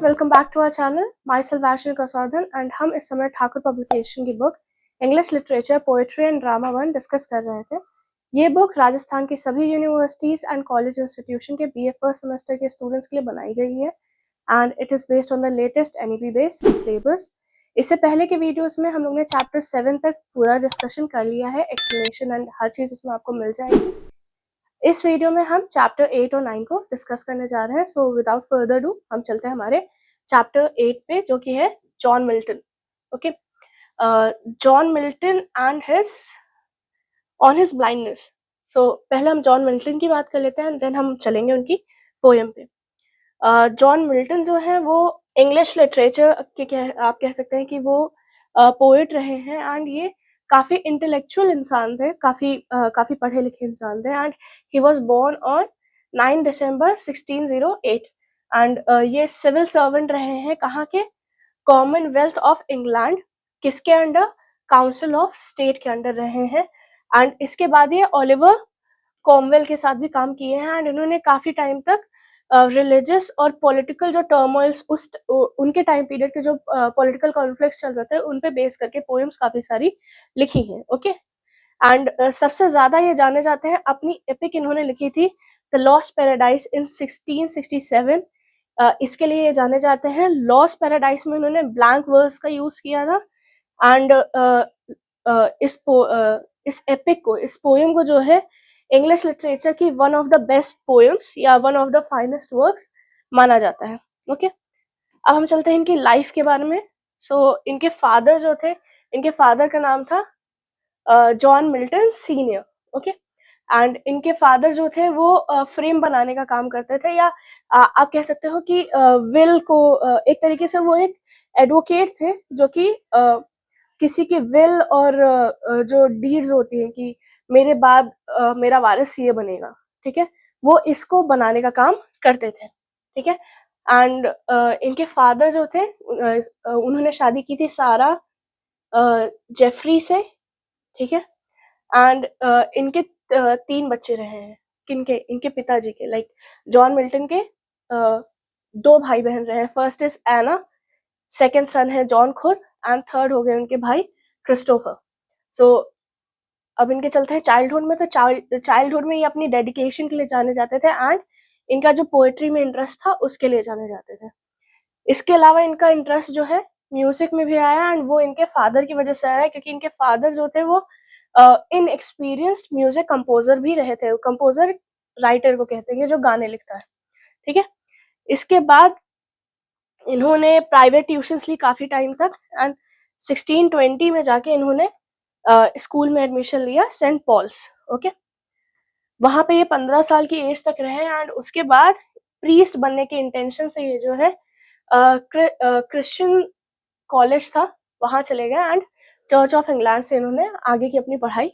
Welcome back to our channel. Myself Vaishnavi Kausadhan and हम इस समय ठाकुर पब्लिकेशन की book English literature poetry and drama 1 discuss कर रहे थे। ये बुक राजस्थान की सभी यूनिवर्सिटीज एंड कॉलेज इंस्टीट्यूशन के बीए फर्स्ट सेमेस्टर के स्टूडेंट्स के लिए बनाई गई है and it is based on the latest NEP based syllabus. इससे पहले के वीडियोस में हम लोग ने चैप्टर 7 तक पूरा डिस्कशन कर लिया है, एक्सप्लेनेशन एंड हर चीज इसमें आपको मिल जाएगी। इस वीडियो में हम चैप्टर 8 और 9 को डिस्कस करने जा रहे हैं। सो विदाउट फर्दर डू हम चलते हैं हमारे चैप्टर 8 पे, जो कि है John Milton. Okay, John Milton and his on his blindness. So पहले हम जॉन मिल्टन की बात कर लेते हैं, देन हम चलेंगे उनकी पोएम पे। जॉन मिल्टन जो है वो इंग्लिश लिटरेचर के आप कह सकते हैं कि वो पोएट रहे हैं एंड ये काफी इंटेलेक्चुअल इंसान थे, काफी पढ़े लिखे इंसान थे and he was born on 9 December 1608 and ये सिविल सर्वेंट रहे हैं कहाँ के, कॉमनवेल्थ ऑफ इंग्लैंड, किसके अंडर, काउंसिल ऑफ स्टेट के अंडर रहे हैं। एंड इसके बाद ये ओलिवर कॉमवेल के साथ भी काम किए हैं एंड इन्होंने काफी टाइम तक रिलीजियस और पॉलिटिकल जो टर्मोइल्स उनके टाइम पीरियड के जो पॉलिटिकल कॉन्फ्लिक्ट्स चल रहे थे उन पे बेस करके पोएम्स काफी सारी लिखी हैं। ओके, एंड सबसे ज्यादा ये जाने जाते हैं अपनी एपिक इन्होंने लिखी थी द लॉस्ट पैराडाइज इन 1667। इसके लिए ये जाने जाते हैं। लॉस्ट पैराडाइज में उन्होंने ब्लैंक वर्स का यूज किया था एंड इस एपिक को, इस पोएम को जो है इंग्लिश लिटरेचर की one of the best poems या one of the finest works माना जाता है। ओके, अब हम चलते हैं इनकी लाइफ के बारे में। इनके फादर जो थे, इनके फादर का नाम था John Milton senior. Okay, and इनके फादर जो थे वो फ्रेम बनाने का काम करते थे, या आप कह सकते हो कि विल को एक तरीके से वो एक एडवोकेट थे जो कि किसी की विल और जो डीड्स होती हैं कि मेरे बाद मेरा वारिस ये बनेगा, ठीक है, वो इसको बनाने का काम करते थे। ठीक है, एंड इनके फादर जो थे उन्होंने शादी की थी सारा जेफरी से। ठीक है, एंड इनके 3 बच्चे रहे हैं। किनके, इनके पिताजी के, लाइक जॉन मिल्टन के 2 भाई बहन रहे हैं। First is Anna, second son है जॉन खुद एंड थर्ड हो गए उनके भाई क्रिस्टोफर। सो अब इनके चलते हैं चाइल्डहुड में। तो चाइल्डहुड में ये अपनी डेडिकेशन के लिए जाने जाते थे एंड इनका जो पोएट्री में इंटरेस्ट था उसके लिए जाने जाते थे। इसके अलावा इनका इंटरेस्ट जो है म्यूजिक में भी आया एंड वो इनके फादर की वजह से आया, क्योंकि इनके फादर जो थे वो इनएक्सपीरियंस्ड म्यूजिक कंपोजर भी रहे थे। कंपोजर राइटर को कहते हैं, ये जो गाने लिखता है। ठीक है, इसके बाद इन्होंने प्राइवेट ट्यूशंस ली काफी टाइम तक एंड 1620 में जाके इन्होंने स्कूल में एडमिशन लिया सेंट पॉल्स। ओके, वहां पे ये 15 साल की एज तक रहे एंड उसके बाद प्रीस्ट बनने के इंटेंशन से ये जो है क्रिश्चियन कॉलेज था वहां चले गए एंड चर्च ऑफ इंग्लैंड से इन्होंने आगे की अपनी पढ़ाई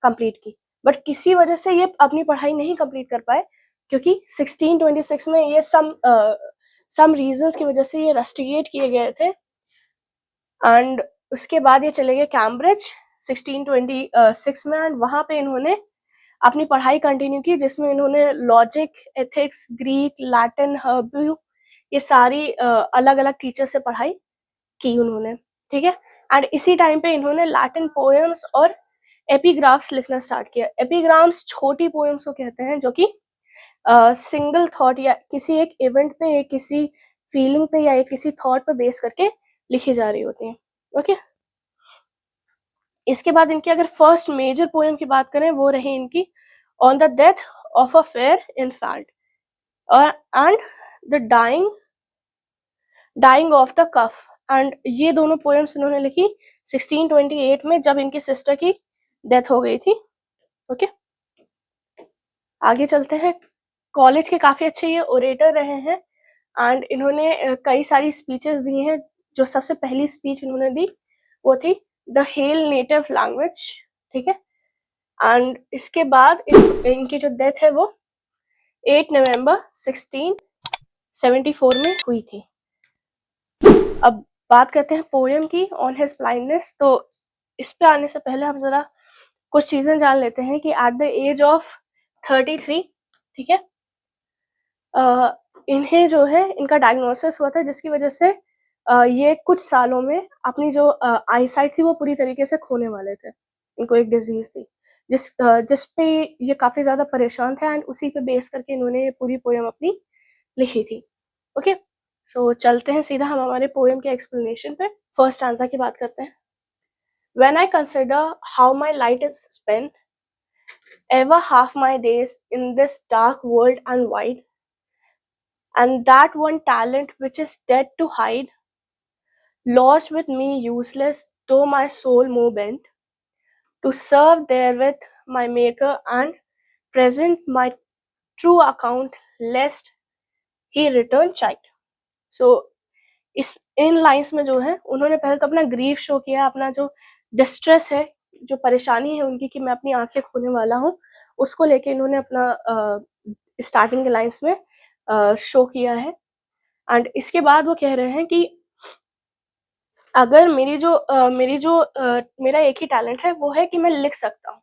कंप्लीट की। बट किसी वजह से ये अपनी पढ़ाई नहीं कंप्लीट कर पाए, क्योंकि 1626 में ये सम रीजंस की वजह से ये रस्टिकेट किए गए थे एंड उसके बाद ये चले गए कैम्ब्रिज 1626 में एंड वहां पे इन्होंने अपनी पढ़ाई कंटिन्यू की, जिसमें इन्होंने लॉजिक, एथिक्स, ग्रीक, लैटिन, हर्ब्यू, ये सारी अलग अलग टीचर से पढ़ाई की उन्होंने। ठीक है, एंड इसी टाइम पे इन्होंने लैटिन पोएम्स और एपिग्राफ्स लिखना स्टार्ट किया। एपिग्राम्स छोटी पोएम्स को कहते हैं जो कि सिंगल थॉट या किसी एक इवेंट पे, किसी फीलिंग पे या किसी थॉट पे बेस करके लिखी जा रही होती हैं। ओके, इसके बाद इनकी अगर फर्स्ट मेजर पोएम की बात करें वो रही इनकी on the death of a fair infant and the dying of the cough. And ये दोनों पोएम्स इन्होंने लिखी 1628 में, जब इनकी सिस्टर की डेथ हो गई थी। ओके, आगे चलते हैं। कॉलेज के काफी अच्छे ये ओरेटर रहे हैं एंड इन्होंने कई सारी स्पीचेस दी हैं। जो सबसे पहली स्पीच इन्होंने दी वो थी द हेल नेटिव लैंग्वेज। ठीक है, एंड इसके बाद इनकी जो डेथ है वो 8 नवंबर 1674 में हुई थी। अब बात करते हैं पोएम की ऑन हिज ब्लाइंडनेस। तो इस पे आने से पहले हम जरा कुछ चीजें जान लेते हैं कि एट द एज ऑफ 33, ठीक है, इन्हें जो है इनका डायग्नोसिस हुआ था, जिसकी वजह से ये कुछ सालों में अपनी जो आईसाइट थी वो पूरी तरीके से खोने वाले थे। इनको एक डिजीज़ थी जिस पे ये काफ़ी ज़्यादा परेशान थे, एंड उसी पे बेस करके इन्होंने ये पूरी पोएम अपनी लिखी थी। ओके, सो चलते हैं सीधा हम हमारे पोएम के एक्सप्लेनेशन पे। फर्स्ट स्टैंजा की बात करते हैं। When I consider how my light is spent, ever half my days in this dark world and wide, and that one talent which is dead to hide, lost with me useless, though my soul more bent, to serve therewith my maker and present my true account, lest he return chide. So इस इन lines में जो है उन्होंने पहले तो अपना grief show किया, अपना जो डिस्ट्रेस है, जो परेशानी है उनकी कि मैं अपनी आंखें खोने वाला हूँ, उसको लेके इन्होंने अपना स्टार्टिंग के लाइन्स में शो किया है। एंड इसके बाद वो कह रहे हैं कि अगर मेरा एक ही टैलेंट है, वो है कि मैं लिख सकता हूँ।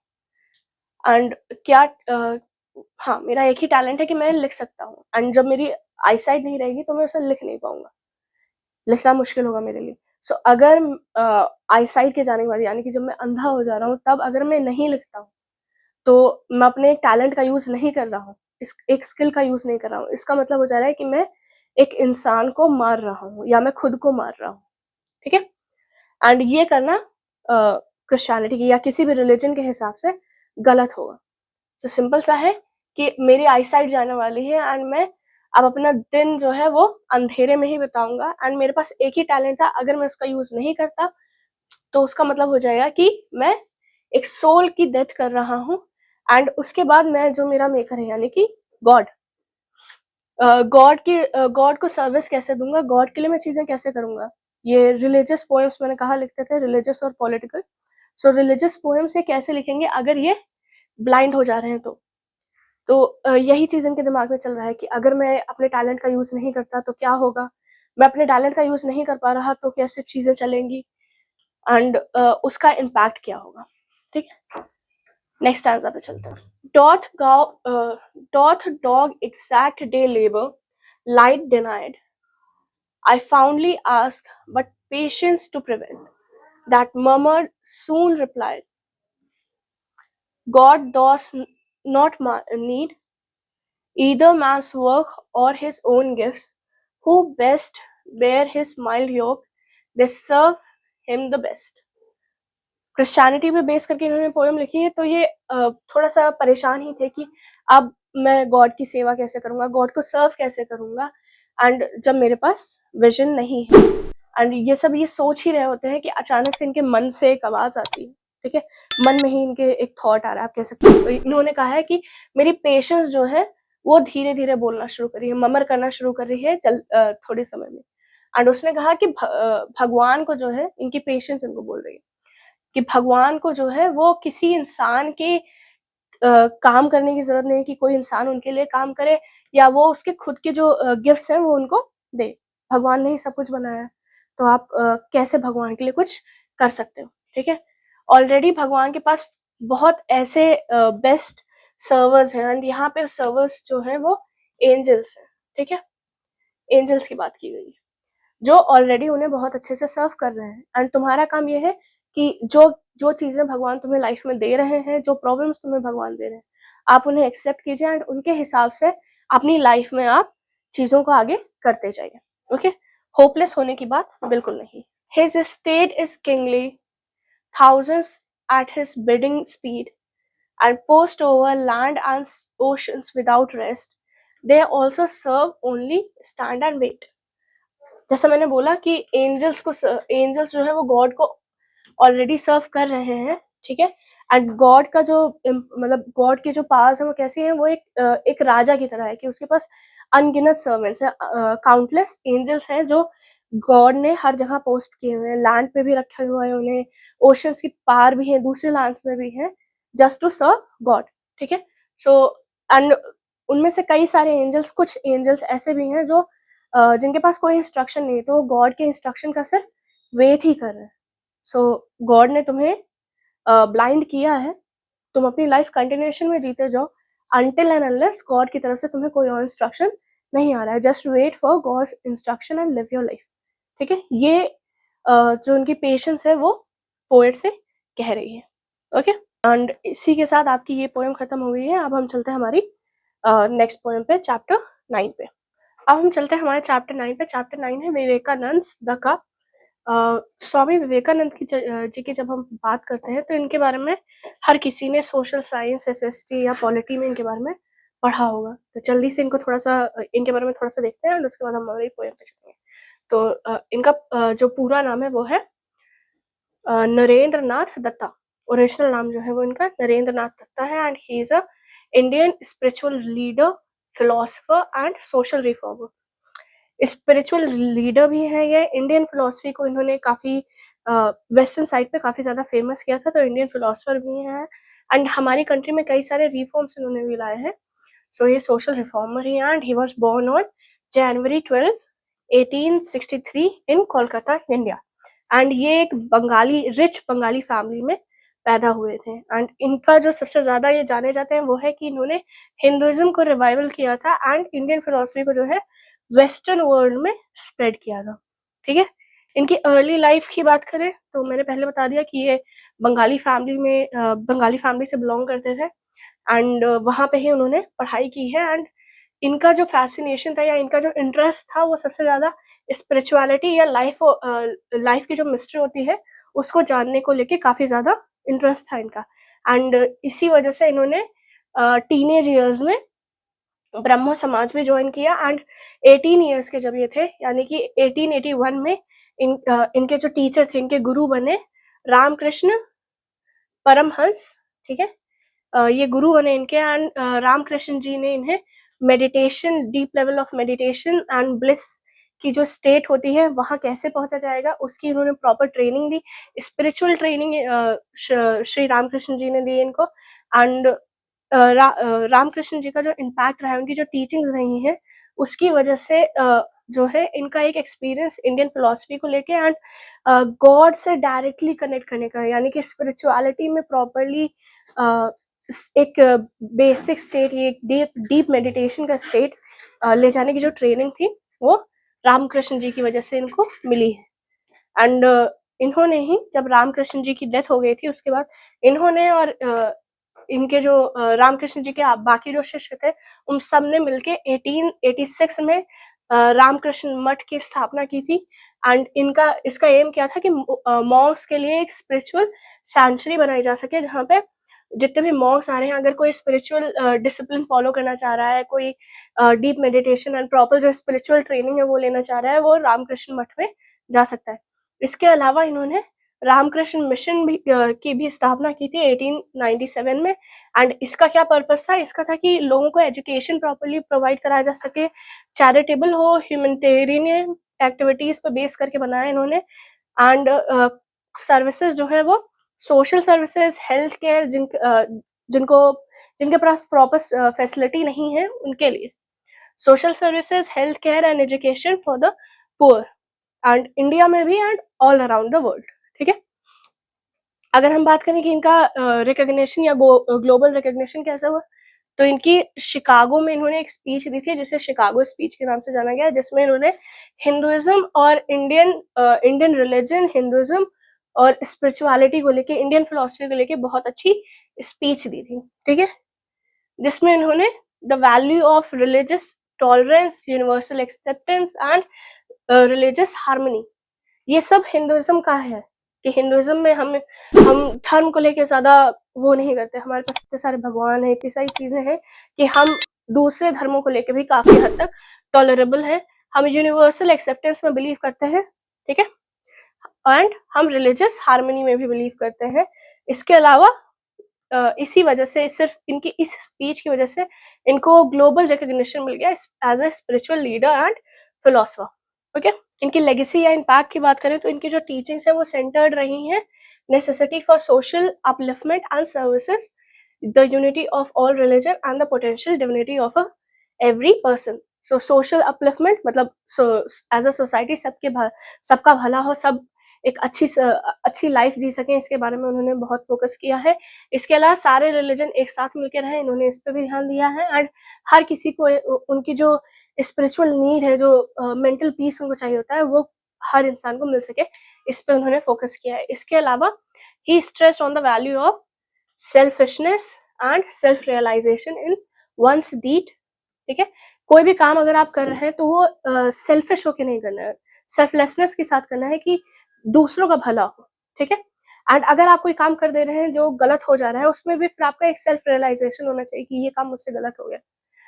एंड क्या हाँ, मेरा एक ही टैलेंट है कि मैं लिख सकता हूँ, एंड जब मेरी आईसाइट नहीं रहेगी तो मैं उसे लिख नहीं पाऊंगा, लिखना मुश्किल होगा मेरे लिए। सो अगर आईसाइट के जाने के बाद, यानी कि जब मैं अंधा हो जा रहा हूँ, तब अगर मैं नहीं लिखता हूँ तो मैं अपने एक टैलेंट का यूज नहीं कर रहा हूँ, एक स्किल का यूज नहीं कर रहा हूँ। इसका मतलब हो जा रहा है कि मैं एक इंसान को मार रहा हूँ या मैं खुद को मार रहा हूँ। ठीक है, एंड ये करना क्रिश्चियनिटी की या किसी भी रिलीजन के हिसाब से गलत होगा। तो सिंपल सा है कि मेरी आईसाइट जाने वाली है, एंड मैं अब अपना दिन जो है वो अंधेरे में ही बिताऊंगा, एंड मेरे पास एक ही टैलेंट था, अगर मैं उसका यूज नहीं करता तो उसका मतलब हो जाएगा कि मैं एक सोल की डेथ कर रहा हूँ। एंड उसके बाद मैं जो मेरा मेकर है, यानी कि गॉड, गॉड को सर्विस कैसे दूंगा, गॉड के लिए मैं चीजें कैसे करूंगा। ये रिलीजियस पोएम्स मैंने कहा लिखते थे, रिलीजियस और पॉलिटिकल। सो रिलीजियस पोएम्स ये कैसे लिखेंगे अगर ये ब्लाइंड हो जा रहे हैं तो यही चीज इनके दिमाग में चल रहा है कि अगर मैं अपने टैलेंट का यूज नहीं करता तो क्या होगा, मैं अपने टैलेंट का यूज नहीं कर पा रहा तो कैसे चीजें चलेंगी, एंड उसका इम्पैक्ट क्या होगा। ठीक है, नेक्स्ट आंसर पे चलते हैं। Doth dog exact day labor, light denied. I fondly ask, but patience to prevent. That murmured soon replied, God does not need either man's work or his own gifts. Who best bear his mild yoke, they serve him the best. Christianity पे base करके इन्होंने poem लिखी है, तो ये थोड़ा सा परेशान ही थे कि अब मैं गॉड की सेवा कैसे करूंगा, गॉड को सर्व कैसे करूंगा, एंड जब मेरे पास विजन नहीं है। एंड ये सब ये सोच ही रहे होते हैं कि अचानक से इनके मन से एक आवाज आती है। ठीक है, मन में ही इनके एक थॉट आ रहा है, आप कह सकते हो। तो इन्होंने कहा है कि मेरी पेशेंस जो है वो धीरे धीरे बोलना शुरू कर रही है, ममर करना शुरू कर रही है थोड़े समय में। एंड उसने कहा कि भगवान को जो है इनकी पेशेंस इनको बोल रही है कि भगवान को जो है वो किसी इंसान के काम करने की जरूरत नहीं है कि कोई इंसान उनके लिए काम करे या वो उसके खुद के जो गिफ्ट्स हैं वो उनको दे। भगवान ने ही सब कुछ बनाया है, तो आप कैसे भगवान के लिए कुछ कर सकते हो। ठीक है, ऑलरेडी भगवान के पास बहुत ऐसे बेस्ट सर्वर्स हैं, एंड यहाँ पे सर्वर्स जो हैं वो एंजल्स हैं। ठीक है, एंजल्स की बात की गई है जो ऑलरेडी उन्हें बहुत अच्छे से सर्व कर रहे हैं। एंड तुम्हारा काम ये है कि जो जो चीजें भगवान तुम्हें लाइफ में दे रहे हैं, जो प्रॉब्लम्स तुम्हें भगवान दे रहे हैं, आप उन्हें एक्सेप्ट कीजिए, एंड उनके हिसाब से अपनी लाइफ में आप चीजों को आगे करते जाइए। ओके, होपलेस होने की बात बिल्कुल नहीं। His state is kingly, thousands at his bidding speed, and post over land and oceans without rest. They also serve only stand and wait. जैसा मैंने बोला कि एंजल्स जो है वो गॉड को ऑलरेडी सर्व कर रहे हैं। ठीक है, एंड गॉड का जो मतलब गॉड के जो पावर्स हैं वो कैसे हैं, वो एक राजा की तरह है कि उसके पास अनगिनत सर्वेंट्स है, काउंटलेस एंजल्स हैं जो गॉड ने हर जगह पोस्ट किए हुए हैं। लैंड पे भी रखे हुए हैं उन्हें, ओशंस की पार भी हैं, दूसरे लैंड्स में भी हैं, जस्ट टू सर्व गॉड। ठीक है, सो एंड उनमें से कई सारे एंजल्स, कुछ एंजल्स ऐसे भी हैं जो जिनके पास कोई इंस्ट्रक्शन नहीं, तो गॉड के इंस्ट्रक्शन का सिर्फ वेट ही कर रहे हैं। सो गॉड ने तुम्हें ब्लाइंड किया है, तुम अपनी लाइफ कंटिन्यूएशन में जीते जाओ अनटिल एंड अनलेस गॉड की तरफ से तुम्हें कोई और इंस्ट्रक्शन नहीं आ रहा है, just wait for God's instruction and live your life. ठीक है, ये जो उनकी पेशेंस है वो पोएट से कह रही है। ओके, एंड इसी के साथ आपकी ये पोएम खत्म हो गई है। अब हम चलते हैं हमारी नेक्स्ट पोएम पे, चैप्टर 9 पे। अब हम चलते हैं हमारे चैप्टर 9 पे। चैप्टर 9 है विवेकानंद द कप। स्वामी विवेकानंद की जी की जब हम बात करते हैं तो इनके बारे में हर किसी ने सोशल साइंस, एसएसटी या पॉलिटी में इनके बारे में पढ़ा होगा। तो जल्दी से इनको थोड़ा सा इनके बारे में थोड़ा सा देखते हैं और उसके बाद हम हमारी पोएम पे चलेंगे। तो इनका जो पूरा नाम है वो है नरेंद्र नाथ दत्ता। ओरिजिनल नाम जो है वो इनका नरेंद्र नाथ दत्ता है, and he is a Indian spiritual leader, philosopher and social reformer. Spiritual leader भी है ये। इंडियन फिलोसफी को इन्होंने काफी वेस्टर्न साइड पे काफी ज्यादा फेमस किया था, तो इंडियन फिलोसफर भी है। एंड हमारी कंट्री में कई सारे रिफॉर्म्स इन्होंने भी लाए हैं। सो ये सोशल रिफॉर्मर ही है, and he was born on January 12, 1863 in Kolkata, India. And ये एक बंगाली, रिच बंगाली फैमिली में पैदा हुए थे। एंड इनका जो सबसे ज्यादा ये जाने जाते हैं वो है कि इन्होंने हिंदुइज्म को रिवाइवल किया था एंड इंडियन फिलोसफी को जो है वेस्टर्न वर्ल्ड में स्प्रेड किया था। ठीक है, इनकी अर्ली लाइफ की बात करें तो मैंने पहले बता दिया कि ये बंगाली फैमिली से बिलोंग करते थे, एंड वहाँ पे ही उन्होंने पढ़ाई की है। एंड इनका जो फैसिनेशन था या इनका जो इंटरेस्ट था वो सबसे ज्यादा स्पिरिचुअलिटी या लाइफ की जो मिस्ट्री होती है उसको जानने को लेके काफी ज्यादा इंटरेस्ट था इनका। एंड इसी वजह से इन्होंने टीनेज ईयर्स में ब्रह्मो समाज में ज्वाइन किया। एंड 18 ईयर्स के जब ये थे, यानी कि 1881 में इनके जो टीचर थे, इनके गुरु बने रामकृष्ण परमहंस। ठीक है, ये गुरु बने इनके। एंड रामकृष्ण जी ने इन्हें meditation, deep level of meditation and bliss की जो स्टेट होती है वहां कैसे पहुंचा जाएगा उसकी इन्होंने प्रॉपर ट्रेनिंग दी। स्पिरिचुअल ट्रेनिंग श्री रामकृष्ण जी ने दी इनको। एंड रामकृष्ण जी का जो इम्पैक्ट रहा है, उनकी जो टीचिंग्स रही हैं उसकी वजह से जो है इनका एक एक्सपीरियंस इंडियन फिलोसफी को लेके एंड गॉड से डायरेक्टली कनेक्ट करने का, यानी कि स्पिरिचुअलिटी में प्रॉपरली एक बेसिक स्टेट, एक डीप मेडिटेशन का स्टेट ले जाने की जो ट्रेनिंग थी वो रामकृष्ण जी की वजह से इनको मिली है। एंड इन्होंने ही, जब रामकृष्ण जी की डेथ हो गई थी उसके बाद इन्होंने और इनके जो रामकृष्ण जी के बाकी जो शिष्य थे उन सब ने मिलके 1886 में रामकृष्ण मठ की स्थापना की थी। एंड इसका एम क्या था कि मॉन्क्स के लिए एक स्पिरिचुअल सैंक्चुरी बनाई जा सके, जहाँ पे जितने भी मॉन्क्स आ रहे हैं, अगर कोई स्पिरिचुअल डिसिप्लिन फॉलो करना चाह रहा है, कोई डीप मेडिटेशन एंड प्रॉपर जो स्पिरिचुअल ट्रेनिंग है वो लेना चाह रहा है, वो रामकृष्ण मठ में जा सकता है। इसके अलावा इन्होंने रामकृष्ण मिशन की भी स्थापना की थी 1897 में। एंड इसका क्या पर्पस था? इसका था कि लोगों को एजुकेशन प्रॉपरली प्रोवाइड कराया जा सके, चैरिटेबल हो, ह्यूमैनिटेरियन एक्टिविटीज पर बेस करके बनाया इन्होंने। एंड सर्विसेज जो है वो सोशल सर्विसेज, हेल्थ केयर, जिनके पास प्रॉपर फैसिलिटी नहीं है उनके लिए social services, health care and education for the poor, and India में भी and all around the world. ठीक है, अगर हम बात करें कि इनका रिकॉग्निशन या ग्लोबल रिकॉग्निशन कैसा हुआ, तो इनकी शिकागो में इन्होंने एक स्पीच दी थी जिसे शिकागो स्पीच के नाम से जाना गया, जिसमें इन्होंने हिंदुइज्म और इंडियन रिलीजन, हिंदुइज्म और स्पिरिचुअलिटी को लेके, इंडियन फिलोसफी को लेके बहुत अच्छी स्पीच दी थी। ठीक है, जिसमें इन्होंने the value of religious tolerance, universal acceptance and religious harmony, ये सब हिंदुइज्म का है कि हिंदुइज्म में हम धर्म को लेके ज्यादा वो नहीं करते। हमारे पास इतने सारे भगवान हैं, इतनी सारी चीजें हैं कि हम दूसरे धर्मों को लेके भी काफी हद तक टॉलरेबल है। हम यूनिवर्सल एक्सेप्टेंस में बिलीव करते हैं। ठीक है, एंड हम रिलीजियस हार्मनी में भी बिलीव करते हैं। इसके अलावा इसी वजह से, सिर्फ इनकी इस स्पीच की वजह से इनको ग्लोबल रिकॉग्निशन मिल गया as a spiritual leader and philosopher. Okay, इनकी लेगेसी या इम्पैक्ट की बात करें तो इनकी जो टीचिंग्स है वो सेंटर्ड रही हैं necessity for social upliftment and services, the unity of all religion and the potential divinity of every person. So social upliftment मतलब एज अ सोसाइटी सबका भला हो, सब एक अच्छी लाइफ जी सकें, इसके बारे में उन्होंने बहुत फोकस किया है। इसके अलावा सारे रिलीजन एक साथ मिलकर रहे, इन्होंने इस पर भी ध्यान दिया है। एंड हर किसी को उनकी जो स्पिरिचुअल नीड है, जो मेंटल पीस उनको चाहिए होता है, वो हर इंसान को मिल सके, इस पे उन्होंने फोकस किया है। इसके अलावा he stressed on the value of selfishness and self realization in one's deed. ठीक है, कोई भी काम अगर आप कर रहे हैं तो वो सेल्फिश होके नहीं करना है, सेल्फलेसनेस के साथ करना है कि दूसरों का भला हो। ठीक है, एंड अगर आप कोई काम कर दे रहे हैं जो गलत हो जा रहा है, उसमें भी फिर आपका एक सेल्फ रियलाइजेशन होना चाहिए कि ये काम मुझसे गलत हो गया।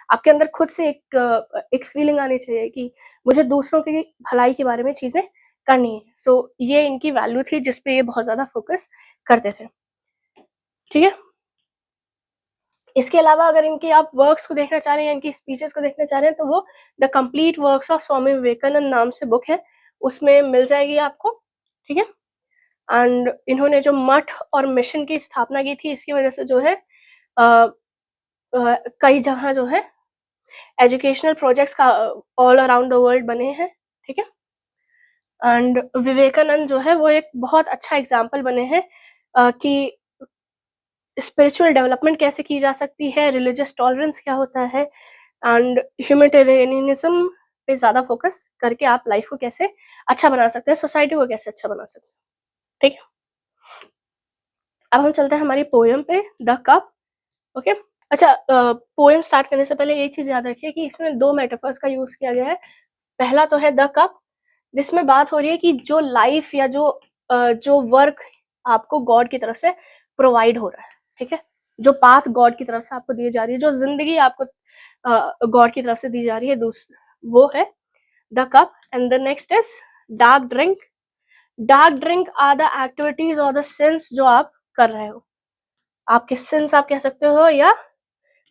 आपके अंदर खुद से एक फीलिंग आनी चाहिए कि मुझे दूसरों की भलाई के बारे में चीजें करनी है। सो ये इनकी वैल्यू थी जिसपे ये बहुत ज्यादा फोकस करते थे। ठीक है, इसके अलावा अगर इनकी आप वर्क्स को देखना चाह रहे हैं, इनकी स्पीचेस को देखना चाह रहे हैं, तो वो the complete works of Swami Vivekananda नाम से बुक है, उसमें मिल जाएगी आपको। ठीक है, एंड इन्होंने जो मठ और मिशन की स्थापना की थी, इसकी वजह से जो है कई जगह जो है एजुकेशनल प्रोजेक्ट्स का ऑल अराउंड द वर्ल्ड बने हैं। ठीक है, एंड विवेकानंद जो है वो एक बहुत अच्छा एग्जाम्पल बने हैं कि स्पिरिचुअल डेवलपमेंट कैसे की जा सकती है, रिलीजियस टॉलरेंस क्या होता है, एंड ह्यूमैनिटेरियनिज्म पे ज़्यादा फोकस करके आप लाइफ को कैसे अच्छा बना सकते हैं, सोसाइटी को कैसे अच्छा बना सकते हैं। ठीक है, अब हम चलते हैं हमारी पोएम पे, द कप। ओके, अच्छा, पोएम स्टार्ट करने से पहले एक चीज़ याद रखिए कि इसमें 2 मेटाफर्स का यूज़ किया गया है। पहला तो है द कप, जिसमें बात हो रही है कि जो लाइफ या जो वर्क आपको गॉड की तरफ से प्रोवाइड हो रहा है। ठीक है, जो पाथ गॉड की तरफ से आपको दी जा रही है, जो जिंदगी आपको गॉड की तरफ से दी जा रही है, वो है the cup. And the next is dark drink. Dark drink are the activities और द सिंस जो आप कर रहे हो। आपके सिंस आप कह सकते हो, या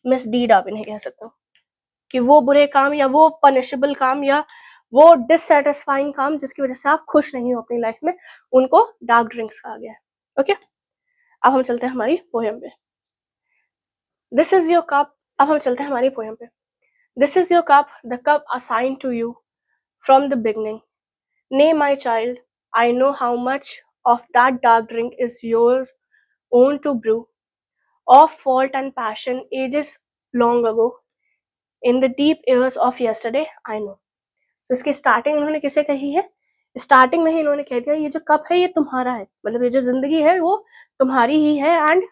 मिसडीड आप इन्हें कह सकते हो, कि वो बुरे काम या वो पनिशेबल काम या वो डिससेटिस्फाइंग काम जिसकी वजह से आप खुश नहीं हो अपनी लाइफ में, उनको डार्क ड्रिंक्स कहा गया है। ओके, अब हम चलते हैं हमारी पोएम पे, दिस इज योर कप। अब हम चलते हैं हमारी पोएम पे, this is your cup, the cup assigned to you from the beginning. Nay, my child, I know how much of that dark drink is yours own to brew, of fault and passion ages long ago, in the deep ears of yesterday, I know. तो इसकी starting उन्होंने किसे कही है? Starting में ही इन्होंने कह दिया ये जो कप है ये तुम्हारा है, मतलब ये जो जिंदगी है वो तुम्हारी ही है, एंड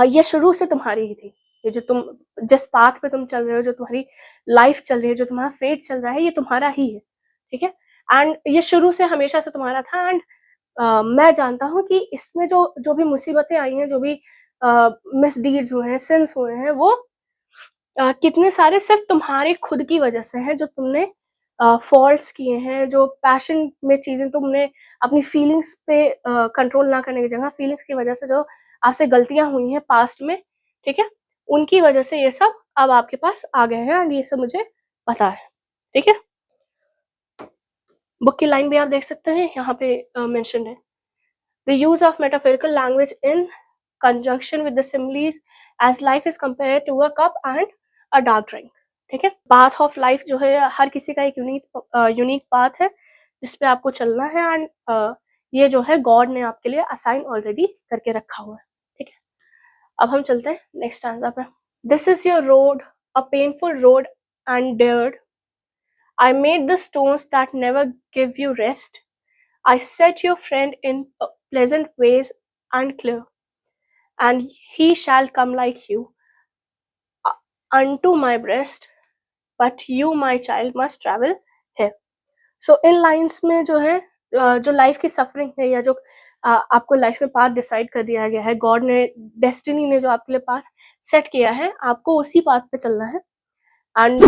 ये शुरू से तुम्हारी ही थी। ये जो तुम जिस पाथ पे तुम चल रहे हो, जो तुम्हारी लाइफ चल रही है, जो तुम्हारा फेट चल रहा है, ये तुम्हारा ही है। ठीक है, एंड ये शुरू से हमेशा से तुम्हारा था। एंड मैं जानता हूँ कि इसमें जो जो भी मुसीबतें आई हैं, जो भी मिसडीड्स हुए हैं, सिंस हुए हैं, वो कितने सारे सिर्फ तुम्हारे खुद की वजह से हैं, जो तुमने फॉल्ट्स किए हैं, जो पैशन में चीजें तुमने अपनी फीलिंग्स पे कंट्रोल ना करने की जगह फीलिंग्स की वजह से जो आपसे गलतियां हुई हैं पास्ट में, ठीक है, उनकी वजह से ये सब अब आपके पास आ गए हैं, एंड ये सब मुझे पता है। ठीक है, बुक की लाइन भी आप देख सकते हैं, यहाँ पे मेंशन है, the use of metaphorical language in conjunction with the similes as life is compared to a cup and a dark drink। ठीक है, पाथ ऑफ लाइफ जो है हर किसी का एक यूनिक पाथ है जिसपे आपको चलना है, एंड ये जो है गॉड ने आपके लिए असाइन ऑलरेडी करके रखा हुआ है। ठीक है, अब हम चलते हैं नेक्स्ट आंसर पे, this is your road, a painful road and dared, I made the stones that never give you rest, I set your friend in pleasant ways and clear, and he shall come like you unto my breast, but you my child must travel here। so in lines में जो है जो life की suffering है, या जो आपको life में पाथ डिसाइड कर दिया गया है, गॉड ने, डेस्टिनी ने जो आपके लिए पाथ सेट किया है, आपको उसी पाथ पे चलना है। एंड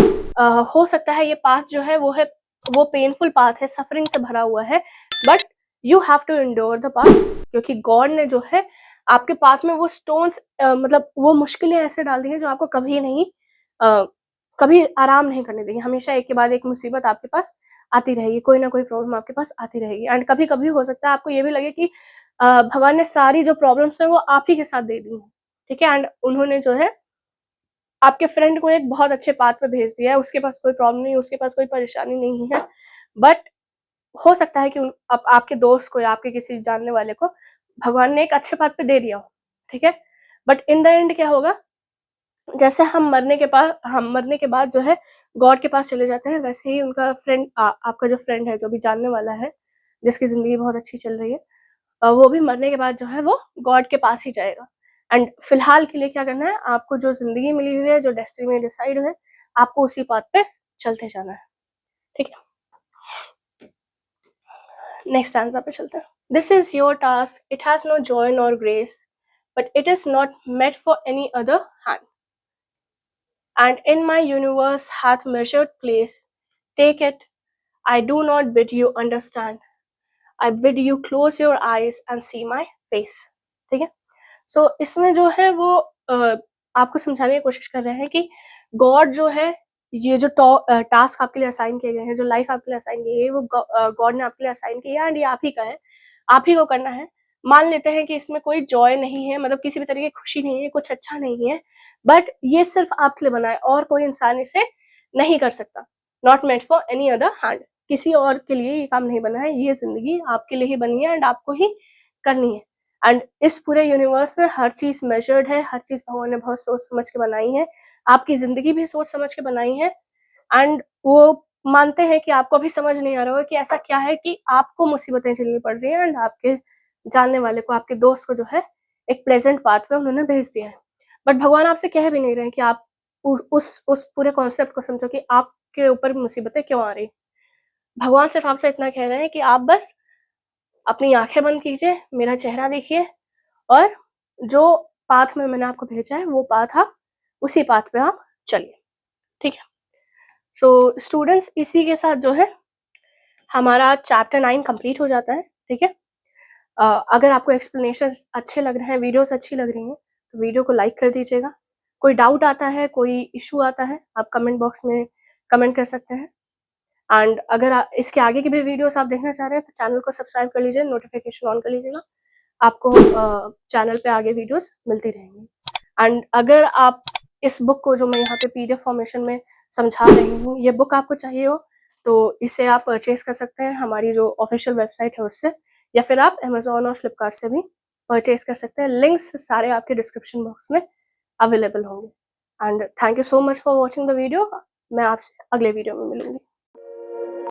हो सकता है ये पाथ जो है वो पेनफुल पाथ है, सफरिंग से भरा हुआ है, but you have to endure the path, क्योंकि गॉड ने जो है आपके पाथ में वो स्टोन्स मतलब वो मुश्किलें ऐसे डाल दी हैं जो आपको कभी आराम नहीं करने देंगे। हमेशा एक के बाद एक मुसीबत आपके पास आती रहेगी, कोई ना कोई प्रॉब्लम आपके पास आती रहेगी, एंड कभी कभी हो सकता है आपको ये भी लगे कि भगवान ने सारी जो प्रॉब्लम्स है वो आप ही के साथ दे दी हैं। ठीक है, एंड उन्होंने जो है आपके फ्रेंड को एक बहुत अच्छे पाथ पे भेज दिया है, उसके पास कोई प्रॉब्लम नहीं, उसके पास कोई परेशानी नहीं है, बट हो सकता है कि आपके दोस्त को या आपके किसी जानने वाले को भगवान ने एक अच्छे पाथ पे दे दिया हो। ठीक है, बट इन द एंड क्या होगा, जैसे हम मरने के बाद जो है गॉड के पास चले जाते हैं, वैसे ही उनका फ्रेंड आपका जो फ्रेंड है, जो भी जानने वाला है, जिसकी ज़िंदगी बहुत अच्छी चल रही है, वो भी मरने के बाद जो है वो गॉड के पास ही जाएगा। एंड फिलहाल के लिए क्या करना है, आपको जो ज़िंदगी मिली हुई है, जो डेस्टिनी में डिसाइड है, आपको उसी पाथ पे चलते जाना है। ठीक है? नेक्स्ट आंसर पे चलते हैं। This is your task, it has no joy nor grace, but it is not met for any other hand, and in my universe hath measured place. Take it, I do not bid you understand. I bid you close your eyes and see my face. ठीक है? सो इसमें जो है वो आपको समझाने की कोशिश कर रहे हैं कि गॉड जो है, ये जो टास्क आपके लिए असाइन किए गए हैं, जो लाइफ आपके लिए असाइन की गई है, वो गॉड ने आपके लिए असाइन किया है एंड ये आप ही का है, आप ही को करना है। मान लेते हैं कि इसमें कोई जॉय नहीं है, मतलब किसी भी तरह की खुशी नहीं है, कुछ अच्छा नहीं है, बट ये सिर्फ आपके लिए बना है और कोई इंसान इसे नहीं कर सकता। Not made for any other hand, किसी और के लिए ये काम नहीं बना है, ये जिंदगी आपके लिए ही बनी है एंड आपको ही करनी है। एंड इस पूरे यूनिवर्स में हर चीज मेजर्ड है, हर चीज भगवान ने बहुत सोच समझ के बनाई है, आपकी जिंदगी भी सोच समझ के बनाई है। एंड वो मानते हैं कि आपको अभी समझ नहीं आ रहा होगा कि ऐसा क्या है कि आपको मुसीबतें झेलनी पड़ रही है एंड आपके जानने वाले को, आपके दोस्त को जो है एक प्लेजेंट पाथ पे उन्होंने भेज दिया है। बट भगवान आपसे कह भी नहीं रहे कि आप उस पूरे कॉन्सेप्ट को समझो कि आपके ऊपर मुसीबतें क्यों आ रही। भगवान सिर्फ आपसे इतना कह रहे हैं कि आप बस अपनी आंखें बंद कीजिए, मेरा चेहरा देखिए और जो पाथ में मैंने आपको भेजा है वो पाथ आप उसी पाथ पे आप चलिए। ठीक है? सो स्टूडेंट्स, इसी के साथ जो है हमारा चैप्टर 9 कंप्लीट हो जाता है। ठीक है? अगर आपको एक्सप्लेनेशंस अच्छे लग रहे हैं, वीडियोस अच्छी लग रही हैं, तो वीडियो को लाइक कर दीजिएगा। कोई डाउट आता है, कोई इशू आता है, आप कमेंट बॉक्स में कमेंट कर सकते हैं। एंड अगर इसके आगे की भी वीडियोस आप देखना चाह रहे हैं तो चैनल को सब्सक्राइब कर लीजिए, नोटिफिकेशन ऑन कर लीजिएगा, आपको चैनल पे आगे वीडियोस मिलती रहेंगी। एंड अगर आप इस बुक को जो मैं यहाँ पे पीडीएफ फॉर्मेशन में समझा रही हूँ, ये बुक आपको चाहिए हो तो इसे आप परचेज कर सकते हैं हमारी जो ऑफिशियल वेबसाइट है उससे, या फिर आप अमेजोन और फ्लिपकार्ट से भी परचेज कर सकते हैं। लिंक्स सारे आपके डिस्क्रिप्शन बॉक्स में अवेलेबल होंगे। And thank you so much for watching the video. मैं आपसे अगले वीडियो में मिलूंगी।